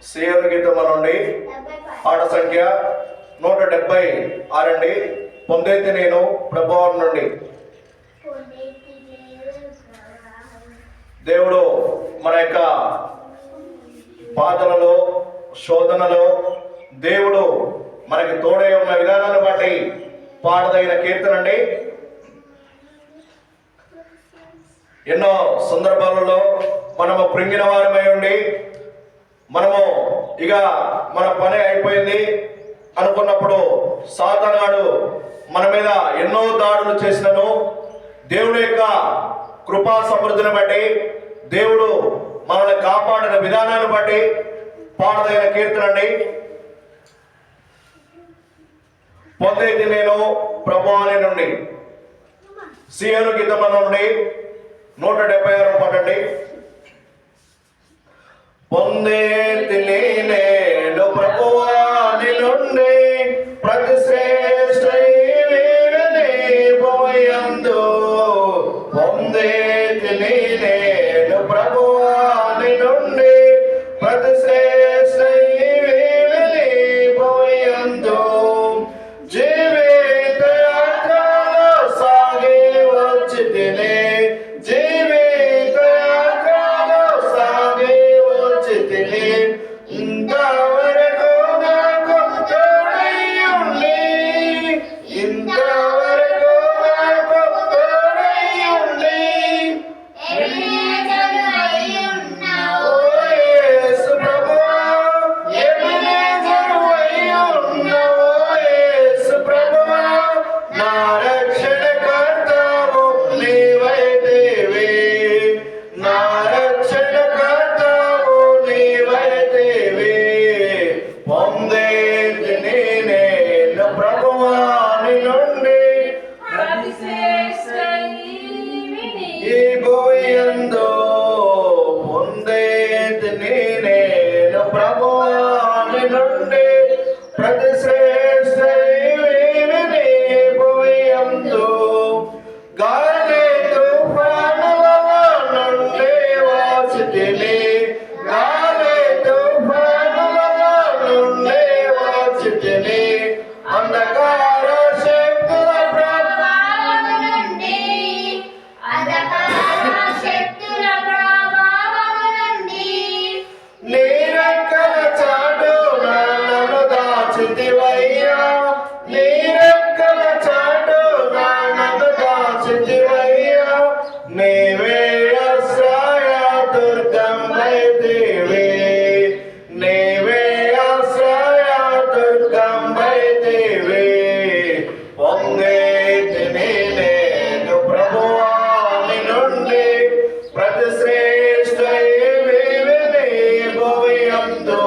సియోను గీతముల నుండి పాట సంఖ్య 176 అండి. పొందైతే నేను ప్రభువు నుండి. దేవుడు మన యొక్క బాధలలో, శోధనలో దేవుడు మనకి తోడై ఉన్న విధానాన్ని బట్టి పాడదగిన కీర్తన అండి. ఎన్నో సందర్భాలలో మనము కృంగిన వారమై ఉండి మనము ఇక మన పని అయిపోయింది అనుకున్నప్పుడు సాతానుడు మన మీద ఎన్నో దాడులు చేసినను దేవుడి యొక్క కృపా సమృద్ధిని బట్టి, దేవుడు మనల్ని కాపాడిన విధానాన్ని బట్టి పాడదగిన కీర్తన అండి. పొందేది నేను ప్రభువాని నుండి. సియోను గీతముల నుండి 176 పాటండి. పొందేది నేను ప్రభువాని నుండి, ప్రతి శ్రేష్ఠ పోయందు. పొందేది నేను ప్రభువాని నుండి, ప్రతి శ్రేష్ఠ పోయందు. జీవిత యాత్రలో సాగి వచ్చి తినే, జీవిత యాత్రలో సాగి వచ్చి తినే, ఇంతవరకు నాకు తోడై ఉండి, ఇంతవరకు నాకు తోడై ఉండి. ఓ యేసు ప్రభువా, ఎబెనేజరు అయి ఉన్నావు. ఓ యేసు ప్రభువా, నా రక్షణకర్తవు నీవైతివి, నా రక్షణకర్తవు నీవైతివి. పొందేది నేను ప్రభువాని నుండి, ఈ భూయందు. పొందేది నేను ప్రభువాని నుండి, ప్రతి శ్రేష్ఠ భూయందు. గాలి తుఫానుల నుండి వాచితిని, గాలి తుఫానుల నుండి వాచితిని, అంధకార శక్తుల ప్రభావం నుండి, నీ రెక్కల చాటున నన్ను దాచితివయ్యా, నీ రెక్కల చాటున నన్ను దాచితివయ్యా. నీవే ఆశ్రయ దుర్గమైతివి, నీవే ఆశ్రయ దుర్గమైతివి. పొందేది నేను ప్రభువాని నుండి, ప్రతి శ్రేష్ఠ భూయందు.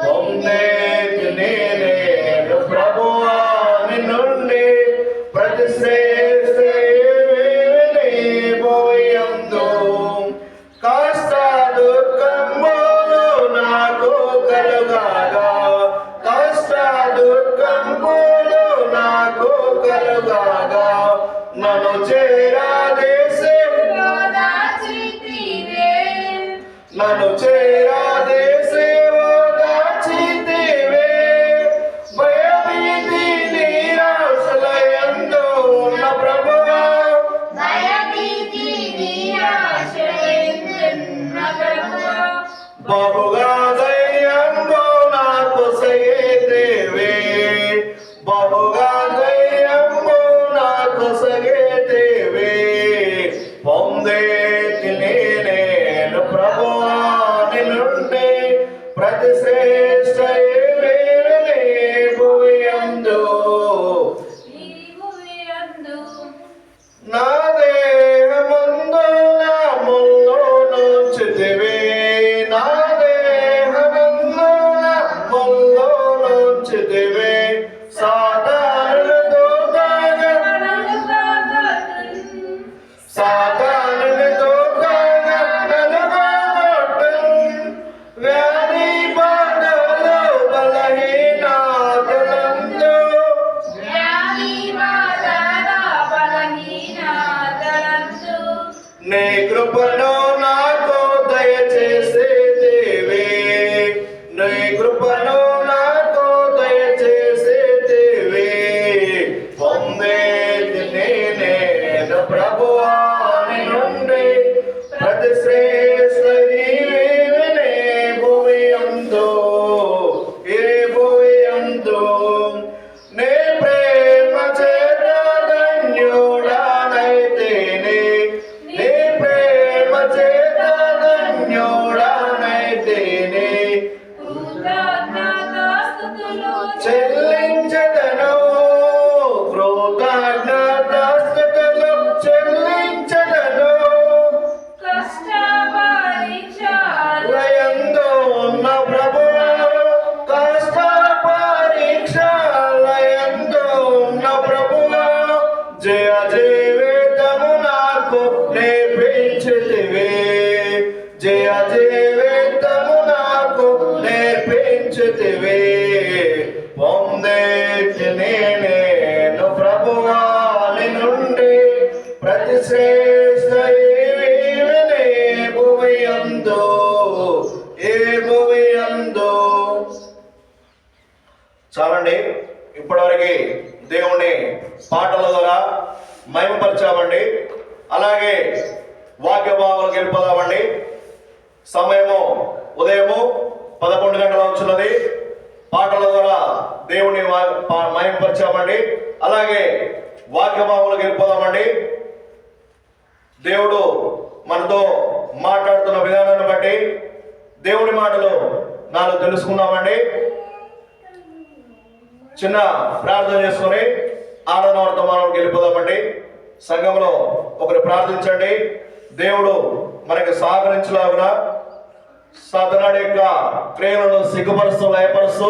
పొందేది నేను ప్రభువాని నుండి, ప్రతి శ్రేష్ఠ భూయందు. కష్ట దుఃఖములు నాకు కలుగాగా, కష్ట దుఃఖములు నాకు కలుగాగా, నన్ను చేరాదేశే, నన్ను చేరాదేశే ఓదార్చితివే. భయభీతి నిరాశలయందు ఉన్న ప్రభువా, బహుగా ధైర్యంబు నాకు సగేతివే, బహుగా ధైర్యంబు నాకు సగేతివే. పొందేది నేను ప్రభువాని నుండి, ప్రతి శ్రేష్ఠ భూయందు. నా దేహమందు నా ముళ్ళు నుంచితివి, నా దేహమందు నా ముళ్ళు నుంచితివి. సాతానునితో సాతానునితో నలుగొట్టున్, వ్యాధి బాధ రక్షించితివి పొందేతిని నేను ప్రభువాని నుండి ప్రతి శ్రేష్ఠ భూమి అందు ఏ భూమి అందు. చాలండి, ఇప్పటివరకు దేవుని పాటల ద్వారా మహిమపరిచామండి. అలాగే వాక్య భావాలకు వెళ్ళిపోదామండి. సమయము ఉదయము 11 గంటల వచ్చినది. పాటల ద్వారా దేవుని మహిమపరిచామండి. అలాగే వాక్య భావాలకు వెళ్ళిపోదామండి. దేవుడు మనతో మాట్లాడుతున్న విధానాన్ని బట్టి దేవుని మాటలు నాలుగు తెలుసుకున్నామండి. చిన్న ప్రార్థన చేసుకుని ఆరాధన వర్తమానానికి వెళ్ళిపోదామండి. సంఘంలో ఒకరు ప్రార్థించండి. దేవుడు మనకి సహకరించలాగున సాధనాడు యొక్క క్రియలను సిగ్గుపరుస్తూ లయపరుస్తూ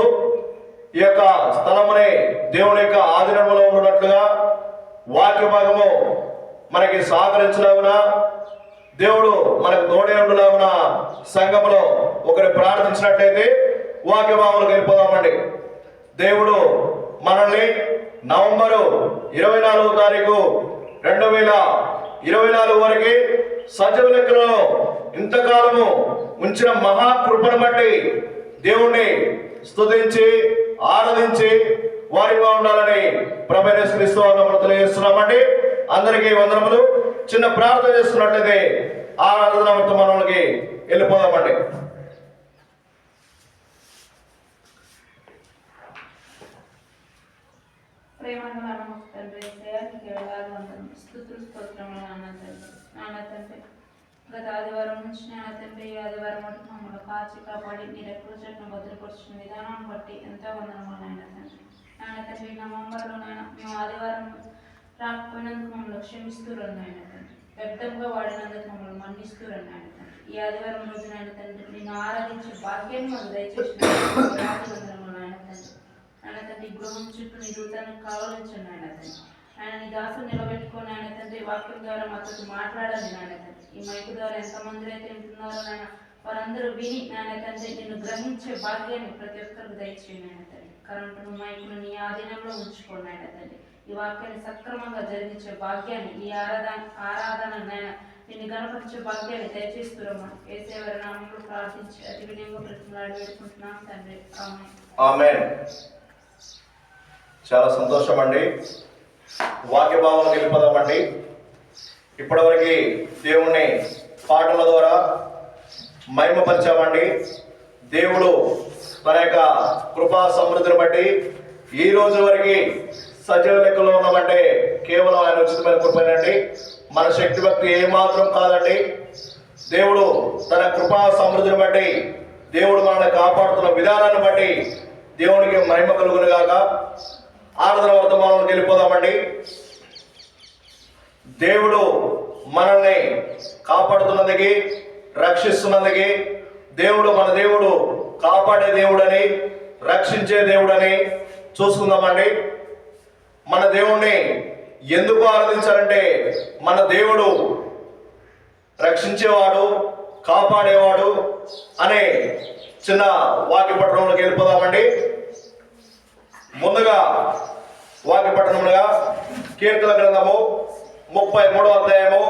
ఈ యొక్క స్థలముని దేవుని యొక్క ఆధీనంలో ఉన్నట్లుగా వాక్య భాగము మనకి సహకరించలాగున దేవుడు మనకు తోడే ఉండలాగున సంఘంలో ఒకరు ప్రార్థించినట్లయితే వాక్య భాగంలోకి వెళ్ళిపోదామండి. దేవుడు మనల్ని నవంబరు 24వ తారీఖు 2024 వరకు సజీవ లెక్కలో ఇంతకాలము ఉంచిన మహాకృపను బట్టి దేవుణ్ణి స్తుతించి ఆరాధించి వారిగా ఉండాలని ప్రభువైన యేసుక్రీస్తు నామములో తెలియజేస్తున్నామండి. అందరికీ వందనములు. చిన్న ప్రార్థన చేస్తున్నట్లయితే ఆరాధన వర్తమానానికి వెళ్ళిపోదామండి. గత ఆదివారం నుంచి నాన్న తండ్రి ఈ ఆదివారం మటుకు మమ్మల్ని కాచి కాపాడి మీ రెక్కల చెట్టును భద్రపరుచుకున్న విధానాన్ని బట్టి ఎంతో వందనములు నాయన తండ్రి. నాన్న తండ్రి నవంబర్లో నాయన మేము ఆదివారం రాకపోయినందుకు మమ్మల్ని క్షమిస్తున్నారు నాయన తండ్రి. వ్యర్థంగా వాడినందుకు మమ్మల్ని మన్నిస్తున్నారు నాయన తండ్రి. ఈ ఆదివారం రోజు నాయన తండ్రి నిన్ను ఆరాధించే భాగ్యాన్ని మాకు దయచేసిన వందనములు నాయన తండ్రి. నాయన తండ్రి గృహం చుట్టూ నీ దూతానికి కావాలించండి నాయన తండ్రి. ఆయన నీ దాసును నిలబెట్టుకొని ఆయన తండ్రి వాక్యం ద్వారా మాతో మాట్లాడాలి నాయన తండ్రి. ఈ మైకు ద్వారా ఎంతమంది అయితే వింటున్నారో నాయన వారందరూ విని నాయన తండ్రి నిన్ను గ్రహించే భాగ్యాన్ని ప్రతి ఒక్కరికి దయచేయండి నాయన తండ్రి. కరెంటును మైకును నీ ఆధీనంలో ఉంచుకోండి నాయన తండ్రి. ఈ వాక్యాన్ని సక్రమంగా జరిగించే భాగ్యాన్ని ఈ ఆరాధన నాయన నిన్ను గణపరిచే భాగ్యాన్ని దయచేస్తున్నామా యేసువారి నామములో ప్రార్థించి అతి వినయంగా బ్రతిమలాడి వేడుకుంటున్నాం తండ్రి. ఆమేన్. చాలా సంతోషం అండి. వాక్య భావంలోకి వెళ్ళిపోదామండి. ఇప్పటివరకు దేవుణ్ణి పాటల ద్వారా మహిమపరిచామండి. దేవుడు తన యొక్క కృపా సమృద్ధిని బట్టి ఈ రోజు వరకు సజీవ లెక్కలో ఉన్నామంటే కేవలం ఆయన ఉచితమైన కృపేనండి. మన శక్తి భక్తి ఏమాత్రం కాదండి. దేవుడు తన కృపా సమృద్ధిని బట్టి దేవుడు మనల్ని కాపాడుతున్న విధానాన్ని బట్టి దేవునికి మహిమ కలుగును గాక. ఆరాధన వర్తమానంలోకి వెళ్ళిపోదామండి. దేవుడు మనల్ని కాపాడుతున్నందుకు రక్షిస్తున్నందుకు దేవుడు మన దేవుడు కాపాడే దేవుడని రక్షించే దేవుడని చూసుకుందామండి. మన దేవుణ్ణి ఎందుకు ఆరాధించాలంటే మన దేవుడు రక్షించేవాడు కాపాడేవాడు అనే చిన్న వాక్య పట్టణంలోకి వెళ్ళిపోదామండి. ముందుగా వాక్య పట్టణములుగా కీర్తన గ్రంథము 33వ అధ్యాయము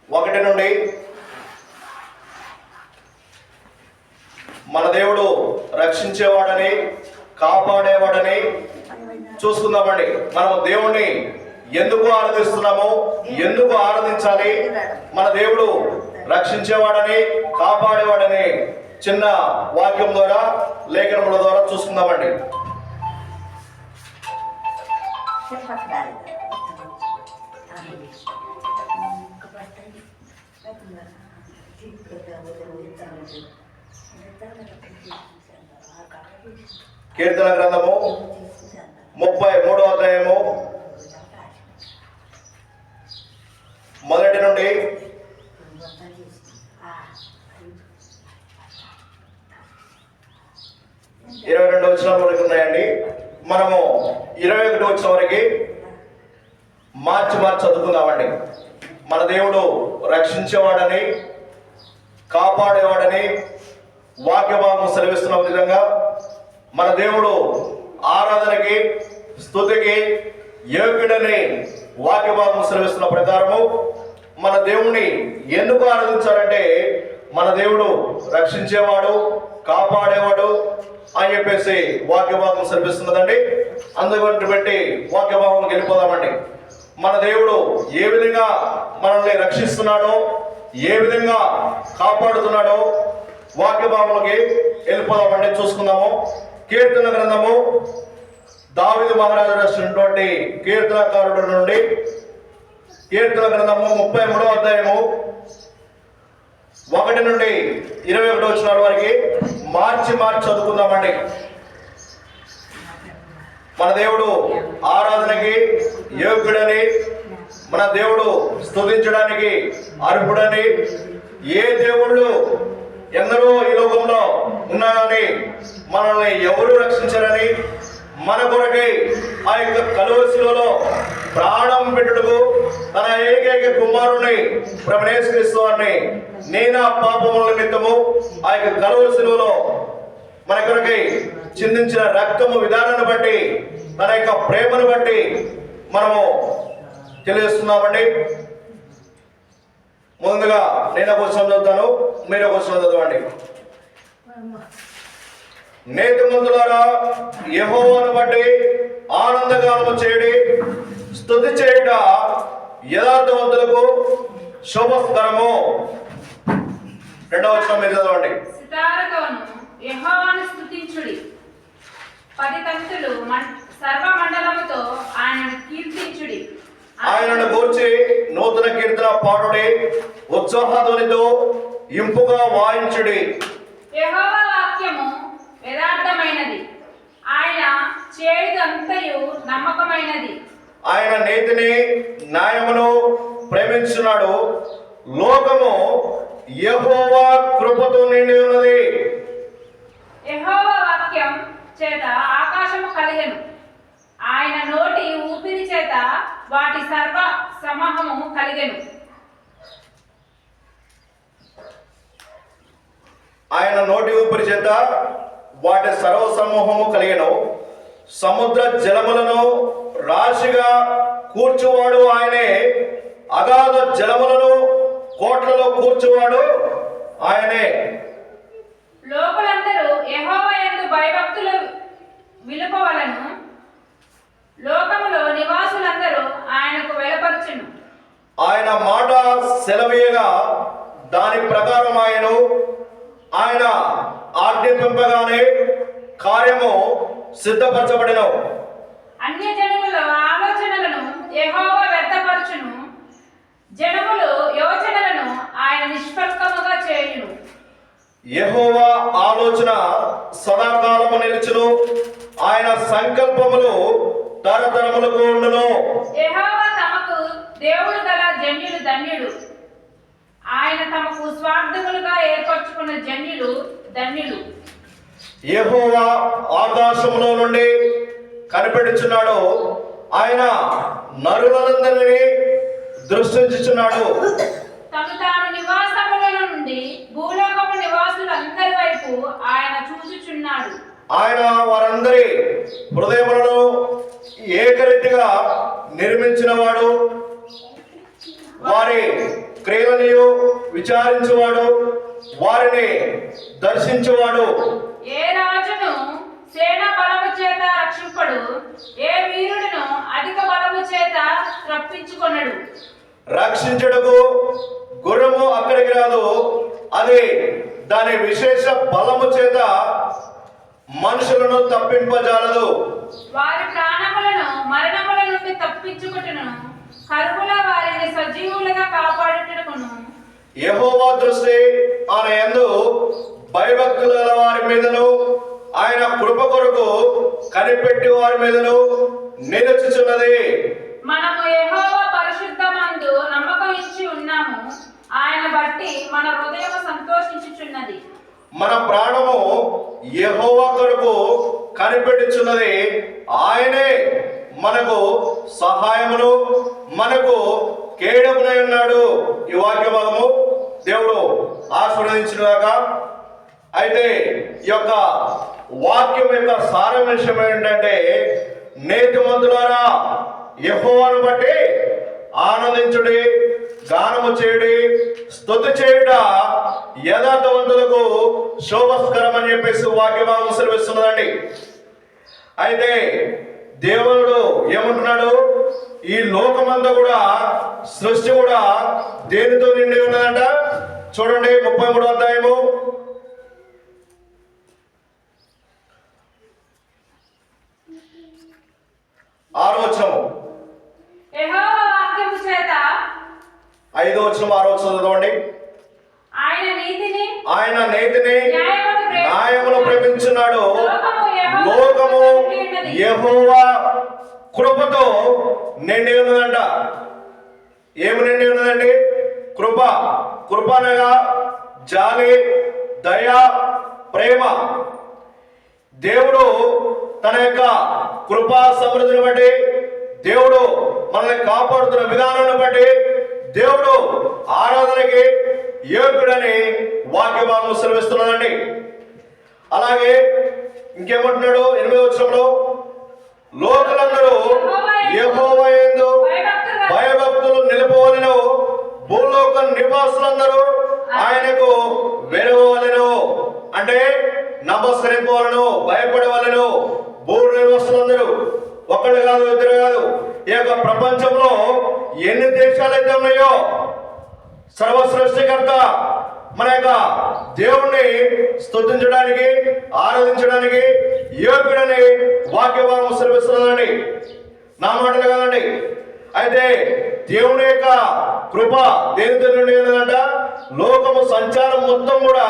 1 నుండి మన దేవుడు రక్షించేవాడని కాపాడేవాడని చూసుకుందామండి. మనం దేవుణ్ణి ఎందుకు ఆరాధిస్తున్నాము, ఎందుకు ఆరాధించాలి, మన దేవుడు రక్షించేవాడని కాపాడేవాడని చిన్న వాక్యం ద్వారా లేఖనముల ద్వారా చూసుకుందామండి. కీర్తన గ్రంథము 33వ అధ్యాయము 1 నుండి 22 వచనాల వరకు ఉన్నాయండి. మనము 21 వచనం వరకు మార్చి చదువుకుందామండి. మన దేవుడు రక్షించేవాడని కాపాడేవాడని వాక్య భాగం సెలవిస్తున్న విధంగా మన దేవుడు ఆరాధనకి స్తుతికి యోగ్యుడని వాక్య భాగం సెలవిస్తున్న ప్రకారము మన దేవుణ్ణి ఎందుకు ఆరాధించాలంటే మన దేవుడు రక్షించేవాడు, కాపాడేవాడు అని చెప్పేసి వాక్య భాగం సెలవిస్తున్నదండి. అందుకని బట్టి వాక్య భాగంకి వెళ్ళిపోదామండి. మన దేవుడు ఏ విధంగా మనల్ని రక్షిస్తున్నాడో, ఏ విధంగా కాపాడుతున్నాడో వాక్య భాగంలోకి వెళ్ళిపోదామండి. చూసుకుందాము. కీర్తన గ్రంథము దావీదు మహారాజు రాసినటువంటి కీర్తనకారుడు నుండి కీర్తన గ్రంథము 33వ అధ్యాయము 1 నుండి 21 వచనాల వరకు మార్చి చదువుకుందామండి. మన దేవుడు ఆరాధనకి యోగ్యుడని, మన దేవుడు స్తుతించడానికి అర్హుడని, ఏ దేవుళ్ళు ఎందరో ఈ లోకంలో ఉన్నా కానీ మనల్ని ఎవరు రక్షించారని, మన కొరకై ఆ యొక్క కలువరి శిలువలో ప్రాణం పెట్టుటకు తన ఏకైక కుమారుని ప్రభువైన యేసుక్రీస్తు వారిని నేను ఆ పాపముల నిమిత్తము ఆ యొక్క కలువరి శిలువలో మన కొరకై చిందించిన రక్తము విధానాన్ని బట్టి, తన యొక్క ప్రేమను బట్టి మనము తెలియజేస్తున్నామండి. ముందుగా నేను ఒక వచనం చదువుతాను, మీరు ఒక వచనం చదవండి. నీతిమంతులారా యెహోవాను బట్టి ఆనందగానము చేయడి, స్తుతి చేయుట యథార్థవంతులకు శుభస్కరము. 2వ వచనం మీరు చదవండి. సితారతోను యెహోవాను స్తుతించుడి, 10 తంతులు సర్వ మండలముతో ఆయనను కీర్తించుడి. ఆయనను గూర్చి నూతన కీర్తన పాడుడి, ఉత్సాహధ్వనితో ఇంపుగా వాయించుడి. యెహోవా వాక్యము యథార్థమైనది, ఆయన చేయుదంతయు నమ్మకమైనది. ఆయన నీతిని న్యాయమును ప్రేమించున్నాడు. లోకము యెహోవా కృపతో నిండి ఉన్నది. యెహోవా వాక్యం చేత ఆకాశము కలిగెను, ఆయన నోటి ఊపిరి చేత వాటి సర్వ సమూహము కలిగెను. ఆయన నోటి ఊపిరి చేత వాటి సర్వ సమూహము కలిగెను. సముద్ర జలములను రాశిగా కూర్చువాడు ఆయనే, అగాధ జలములను కోట్లలో కూర్చువాడు ఆయనే. లోకులందరూ యెహోవా యందు భయభక్తులు విలుపవలను, లోకములో నివాసులందరూ ఆయనకు వెలపరచును. ఆయన మాట సెలవీయగా దాని ప్రకారం ఆయన ఆజ్ఞాపింపగానే కార్యము సిద్ధపరచబడిన. అన్యజనుల ఆలోచనలను యెహోవా వ్యర్థపరచును, జనములు యోచనలను ఆయన నిష్ఫలముగా చేయును. యెహోవా ఆలోచన సదాకాలము నిలుచును, ఆయన సంకల్పములు తరతరములకు ఉండును. యెహోవా తమకు దేవుడు గల జన్యులు ధన్యుడు, ఆయన తమకు స్వార్థములుగా ఏర్పరచుకున్న జన్యులు ధన్యులు. యెహోవా ఆకాశములో నుండి కనిపెట్టుచున్నాడు, ఆయన నరులందరినీ దృష్టించుచున్నాడు. తాను నివాసముల నుండి భూలోకము నివాసులందరి వైపు ఆయన చూచుచున్నాడు. ఆయన వారందరి హృదయములను ఏకరీతిగా నిర్మించినవాడు, వారి క్రియలను విచారించువాడు, వారిని దర్శించువాడు. ఏ రాజును సేనా బలము చేత రక్షింపడు, ఏ వీరుడును అధిక బలము చేత రప్పించుకొనడు. రక్షించుటకు గుర్రము అక్కడికి రాదు, అది దాని విశేష బలము చేత మనుషులను తప్పింపజాలదు. వారి ప్రాణములను మరణముల నుండి తప్పించుకొనును, కరువుల వారిని సజీవులుగా కాపాడుటకును. యెహోవా దృష్టి ఆయన యందు భయభక్తులు గల వారి మీదను, ఆయన కృప కొరకు కనిపెట్టి వారి మీదను నిలుచుచున్నది. మనము యెహోవా పరిశుద్ధమందు నమ్మకం ఇచ్చి ఉన్నాము, ఆయన బట్టి మన హృదయం సంతోషించుచున్నది. మన ప్రాణము యెహోవా కొరకు కనిపెట్టుచున్నది. ఆయనే మనకు సహాయమును మనకు కేడమునై ఉన్నాడు. ఈ వాక్య భాగము దేవుడు ఆశీర్వదించుగాక. అయితే ఈ యొక్క వాక్యం యొక్క సారాంశం ఏంటంటే, నీతిమంతులారా యెహోవాను బట్టి ఆనందించుడి, గానము చేయుడి, స్తుతి చేయుట యథార్థవంతులకు శోభస్కరం అని చెప్పేసి వాక్యభాగం సెలవిస్తున్నదండి. అయితే దేవుడు ఏమంటున్నాడు, ఈ లోకమంతా కూడా సృష్టి కూడా దేనితో నిండి ఉన్నదంట. చూడండి 33వ అధ్యాయము 6వ వచనము, యెహోవా వాక్యము చేత 5వ వచనం 6వ వచనం చదవండి. ఆయన నీతిని న్యాయమును ప్రేమించున్నాడు. లోకము యెహోవా కృపతో నిండి ఉన్నదంట. ఏమి నిండి ఉన్నదండి? కృప. కృప అనగా జాలి, దయ, ప్రేమ. దేవుడు తన యొక్క కృపా సమృద్ధిని బట్టి, దేవుడు మనల్ని కాపాడుతున్న విధానాన్ని బట్టి దేవుడు ఆరాధనకి యోగ్యుడని వాక్యభాగం సెలవిస్తున్నదండి. అలాగే ఇంకేమంటున్నాడు 8వ వచనంలో, లోకులందరూ యెహోవా యందు భయభక్తులు నిలుపవలెను, భూలోక నివాసులందరూ ఆయనకు వెరవవలెను. అంటే నమస్కరింపవలను, భయపడవలను. భూ నివాసులందరూ, ఒక్కడు కాదు, ఇద్దరు కాదు, ఈ యొక్క ప్రపంచంలో ఎన్ని దేశాలైతే ఉన్నాయో సర్వ సృష్టికర్త మన యొక్క దేవుణ్ణి స్తుతించడానికి, ఆరాధించడానికి యోగ్యుడని వాక్యభాగం సెలవిస్తున్నదండి. నా మాటలు కాదండి. అయితే దేవుని యొక్క కృప దేనితో నిండి ఉన్నదంట? లోకము సంచారం మొత్తం కూడా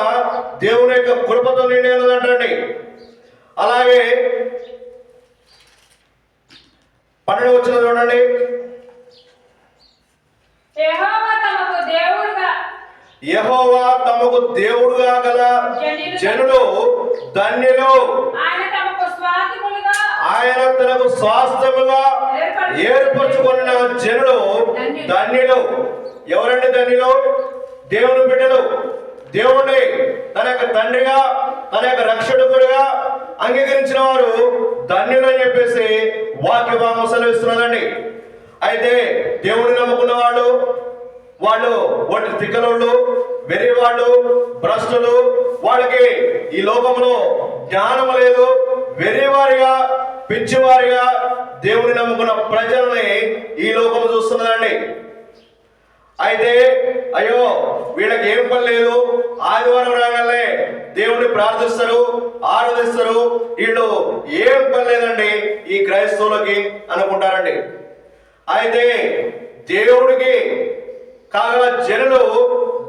దేవుని యొక్క కృపతో నిండి ఉన్నదంటండి. అలాగే 12వ వచనం చూడండి. యెహోవా తమకు దేవుడుగా గల జనులు ధన్యులు, ఆయన తనకు స్వాస్థ్యముగా ఏర్పరచుకున్న జనులు ధన్యులు. ఎవరండి ధన్యులు? దేవుని బిడ్డలు. దేవుణ్ణి తన యొక్క తండ్రిగా, తన యొక్క రక్షకుడిగా అంగీకరించిన వారు ధన్యులు అని చెప్పేసి వాక్యభాగం సెలవిస్తున్నదండి. అయితే దేవుడిని నమ్ముకున్న వాళ్ళు వాటి తిక్కలోళ్ళు, వెర్రివాళ్ళు, భ్రష్టులు, వాళ్ళకి ఈ లోకంలో జ్ఞానం లేదు. వెర్రివారిగా, పిచ్చివారిగా దేవుని నమ్ముకున్న ప్రజల్ని ఈ లోకం చూస్తున్నదండి. అయితే అయ్యో వీళ్ళకి ఏం పని లేదు, ఆదివారం రాగానే దేవుడిని ప్రార్థిస్తారు, ఆరాధిస్తారు, వీళ్ళు ఏం పని లేదండి ఈ క్రైస్తవులకి అనుకుంటారండి. అయితే దేవుడికి కాగల జనులు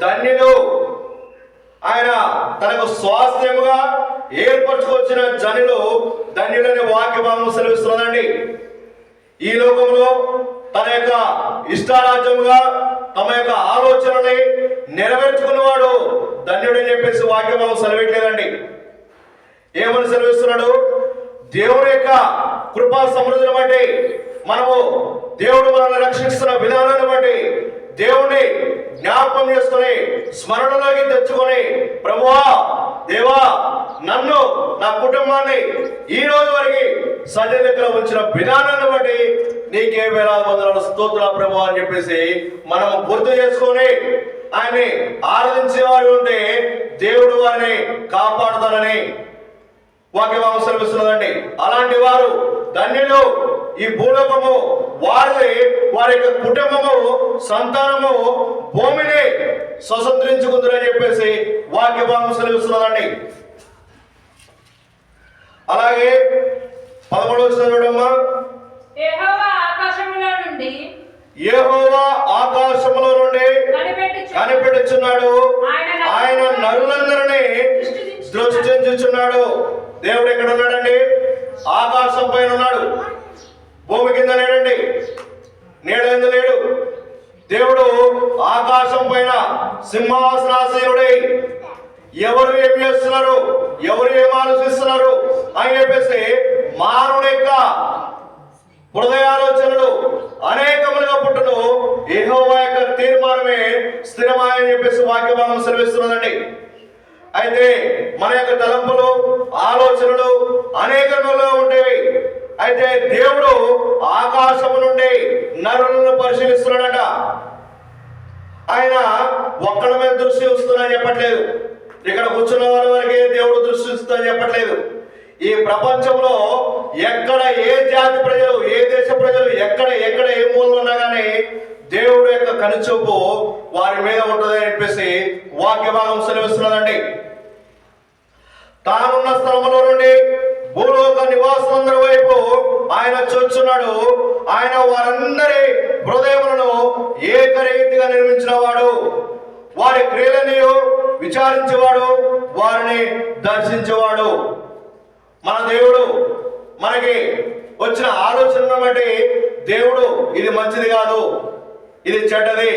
ధన్యులు, ఆయన తనకు స్వాస్థ్యముగా ఏర్పరచుకొచ్చిన జనులు ధన్యులని వాక్యభాగం సెలవిస్తున్నదండి. ఈ లోకంలో తన యొక్క ఇష్టారాజ్యముగా తమ యొక్క ఆలోచనని నెరవేర్చుకున్నవాడు ధన్యుడని చెప్పేసి వాక్యభాగం సెలవిట్లేదండి. ఏమని సెలవిస్తున్నాడు? దేవుని యొక్క కృపా సమృద్ధిని బట్టి, మనము దేవుడు మనల్ని రక్షిస్తున్న విధానాన్ని బట్టి దేవుణ్ణి జ్ఞాపకం చేసుకొని స్మరణలోకి తెచ్చుకొని, ప్రభువా, దేవా, నన్ను, నా కుటుంబాన్ని ఈ రోజు వరకు సజీవంగా ఉంచిన విధానాన్ని బట్టి నీకే వేలాది వందల స్తోత్రాలు ప్రభువా అని చెప్పేసి మనం గుర్తు చేసుకొని ఆయన్ని ఆరాధించే వారు ఉంటే దేవుడు వారిని కాపాడుతానని వాక్యభాగం సెలవిస్తున్నదండి. అలాంటి వారు ధన్యులు. ఈ భూలోకము వారి యొక్క కుటుంబము, సంతానము భూమిని స్వతంత్రించుకుందని చెప్పేసి వాక్యభాగం సెలవిస్తున్నదండి. అలాగే 11వ వచనం చూడమ్మా. యెహోవా ఆకాశములో నుండి కనిపెట్టుచున్నాడు, ఆయన నరులందరినీ దృష్టించుచున్నాడు. దేవుడు ఎక్కడ ఉన్నాడండి? ఆకాశం పైన ఉన్నాడు, భూమి కింద లేడండి, నీడెందు లేడు. దేవుడు ఆకాశం పైన సింహాసనాసీనుడై ఎవరు ఏం చేస్తున్నారు, ఎవరు ఏం ఆలోచిస్తున్నారు అని చెప్పేసి మానవుని యొక్క హృదయాలోచనలు అనేకములుగా పుట్టును, యెహోవా యొక్క తీర్మానమే స్థిరమాయని చెప్పేసి వాక్య భాగం సెలవిస్తున్నదండి. అయితే మన యొక్క తలంపులు ఆలోచనలు అనేకములుగా ఉండేవి. అయితే దేవుడు ఆకాశము నుండి నరులను పరిశీలిస్తున్నాడట. ఆయన ఒక్కడి మీద దృష్టి ఉంచుతుందని చెప్పట్లేదు. ఇక్కడ కూర్చున్న వారి వరకే దేవుడు దృష్టి ఉంచుతుందని చెప్పట్లేదు. ఈ ప్రపంచంలో ఎక్కడ ఏ జాతి ప్రజలు, ఏ దేశ ప్రజలు, ఎక్కడ ఏ మూలలో ఉన్నా కానీ దేవుడు యొక్క కనుచూపు వారి మీద ఉంటుందని చెప్పేసి వాక్య భాగం సెలవిస్తున్నదండి. తానున్న స్థలంలో నుండి భూలోక నివాసులందరి వైపు ఆయన చూస్తున్నాడు. ఆయన వారందరి హృదయములను ఏకరీతిగా నిర్మించిన వాడు, వారి క్రియలని విచారించేవాడు, వారిని దర్శించేవాడు. మన దేవుడు మనకి వచ్చిన ఆలోచనను బట్టి దేవుడు ఇది మంచిది కాదు, ఇది చెడ్డది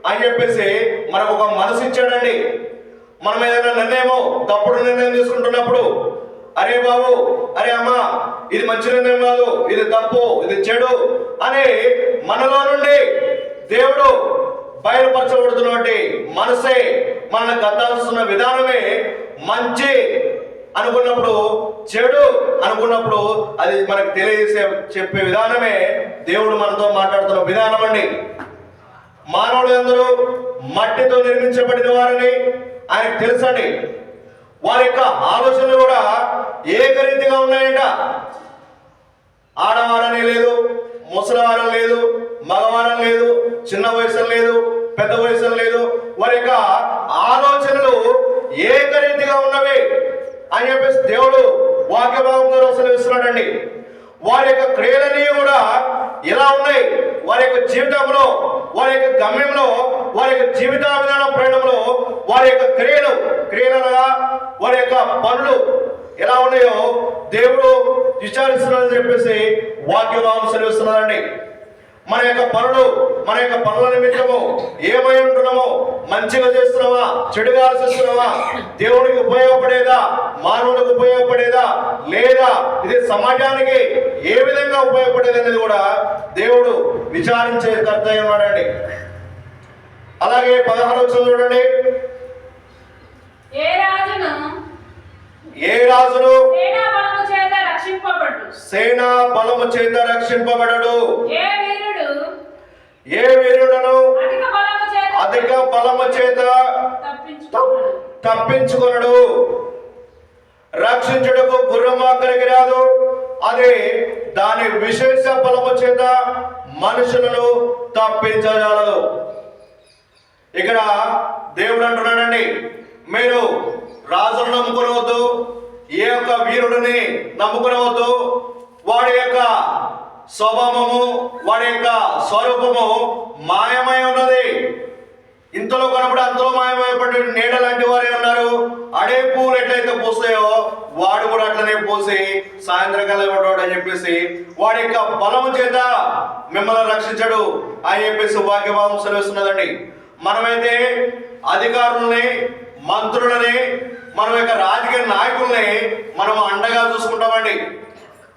అని చెప్పేసి మనకు ఒక మనసు ఇచ్చాడండి. మనం ఏదైనా నిర్ణయమో తప్పుడు నిర్ణయం తీసుకుంటున్నప్పుడు, అరే బాబు, అరే అమ్మా, ఇది మంచి నిర్ణయం కాదు, ఇది తప్పు, ఇది చెడు అని మనలో నుండి దేవుడు బయలుపరచబడుతున్నటువంటి మనసే, మనల్ని కట్టాల్సిన విధానమే మంచి అనుకున్నప్పుడు, చెడు అనుకున్నప్పుడు అది మనకు తెలియజేసే చెప్పే విధానమే దేవుడు మనతో మాట్లాడుతున్న విధానం అండి. మానవులు అందరూ మట్టితో నిర్మించబడిన వారని ఆయనకు తెలుసండి. వారి యొక్క ఆలోచనలు కూడా ఏకరీతిగా ఉన్నాయంట. ఆడవారని లేదు, ముసలివారం లేదు, మగవారం లేదు, చిన్న వయసు లేదు, పెద్ద వయసు లేదు. వారి యొక్క ఆలోచనలు ఏకరీతిగా ఉన్నవి అని చెప్పేసి దేవుడు వాక్య భాగంలో సెలవిస్తున్నాడండి. వారి యొక్క క్రియలన్నీ కూడా ఎలా ఉన్నాయి, వారి యొక్క జీవితంలో, వారి యొక్క గమ్యంలో, వారి యొక్క జీవిత విధాన ప్రయాణంలో వారి యొక్క క్రియలుగా వారి యొక్క పనులు ఎలా ఉన్నాయో దేవుడు విచారిస్తున్నాడని చెప్పేసి వాక్య భాగం సెలవిస్తున్నదండి. మన యొక్క పనుల నిమిత్తము ఏమై ఉంటున్నామో, మంచిగా చేస్తున్నావా, చెడుగా ఆలోచిస్తున్నావా, దేవుడికి ఉపయోగపడేదా, మానవుడికి ఉపయోగపడేదా, లేదా ఇది సమాజానికి ఏ విధంగా ఉపయోగపడేది అనేది కూడా దేవుడు విచారించే కర్త అయి ఉన్నాడండి. అలాగే 16వ వచనం చూడండి. ఏ రాజును సేనా బలము చేత రక్షింపబడడు, ఏ వీరుడను అధిక బలము చేత తప్పించుకొనడు. రక్షించుటకు గుర్రము అక్కడికి రాదు, అది దాని విశేష బలము చేత మనుషులను తప్పించజాలదు. ఇక్కడ దేవుడు అంటున్నాడండి, మీరు రాజును నమ్ముకునవద్దు, ఏ యొక్క వీరుడిని నమ్ముకునవద్దు. వాడి యొక్క స్వభావము, వాడి యొక్క స్వరూపము మాయమై ఉన్నది. ఇంతలో కనబడి అంతలో మాయమైపడి నీడ లాంటి వారే ఉన్నారు. అడే పూలు ఎట్లయితే పూస్తాయో వాడు కూడా అట్లనే పూసి సాయంత్రకాలం ఇవ్వడు అని చెప్పేసి వాడి యొక్క బలము చేత మిమ్మల్ని రక్షించడు అని చెప్పేసి వాక్యభావం సెలవిస్తున్నదండి. మనమైతే అధికారులని, మంత్రులని, మన యొక్క రాజకీయ నాయకుల్ని మనం అండగా చూసుకుంటామండి.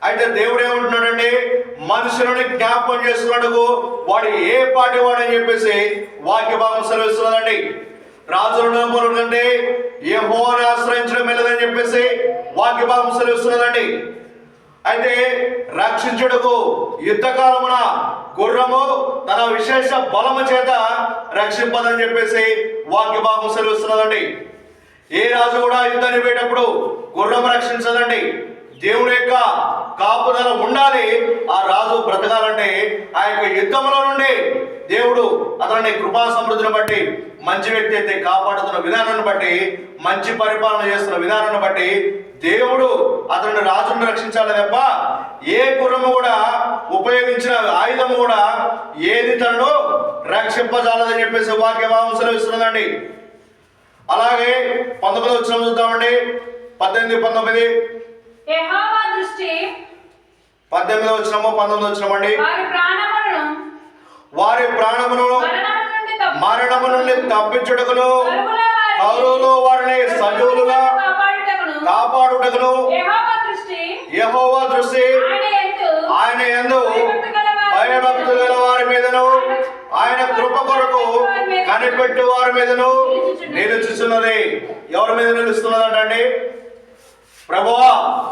అయితే దేవుడు ఏమంటున్నాడండి, మనుషులని జ్ఞాపకం చేసుకున్నాడు, వాడు ఏ పార్టీ వాడని చెప్పేసి వాక్య భాగం సెలవిస్తున్నదండి. రాజులను కంటే యెహోవాను ఆశ్రయించడం మేలని చెప్పేసి వాక్య భాగం సెలవిస్తున్నదండి. అయితే రక్షించుటకు యుద్ధకాలమున గుర్రము తన విశేష బలము చేత రక్షింపదని చెప్పేసి వాక్య భాగం సెలవిస్తున్నదండి. ఏ రాజు కూడా యుద్ధానికి పోయేటప్పుడు గుర్రం రక్షించదండి. దేవుని యొక్క కాపుదల ఉండాలి. ఆ రాజు బ్రతకాలంటే ఆ యొక్క యుద్ధంలో నుండి దేవుడు అతని కృపా సమృద్ధిని బట్టి, మంచి వ్యక్తి అయితే కాపాడుతున్న విధానాన్ని బట్టి, మంచి పరిపాలన చేస్తున్న విధానాన్ని బట్టి దేవుడు అతని రాజును రక్షించాలి తప్ప ఏ గుర్రము కూడా ఉపయోగించిన ఆయుధము కూడా ఏది తనను రక్షింపజాలదని చెప్పేసి వాక్య భావం సెలవిస్తున్నదండి. అలాగే 19వ వచనం చూద్దామండి. 18, 19. యెహోవా దృష్టి 18వ వచనము 19వ వచనం అండి. వారి ప్రాణమును మరణము నుండి తప్పించుటకును, కౌరవులు వారిని సజీవులుగా కాపాడుటకును యెహోవా దృష్టి ఆయన యందు భయభక్తులు గల వారి మీదను ఆయన కృప కొరకు కనిపెట్టు వారి మీదను నిలుచుచున్నది. ఎవరి మీద నిలుస్తున్నదంటండి? ప్రభువా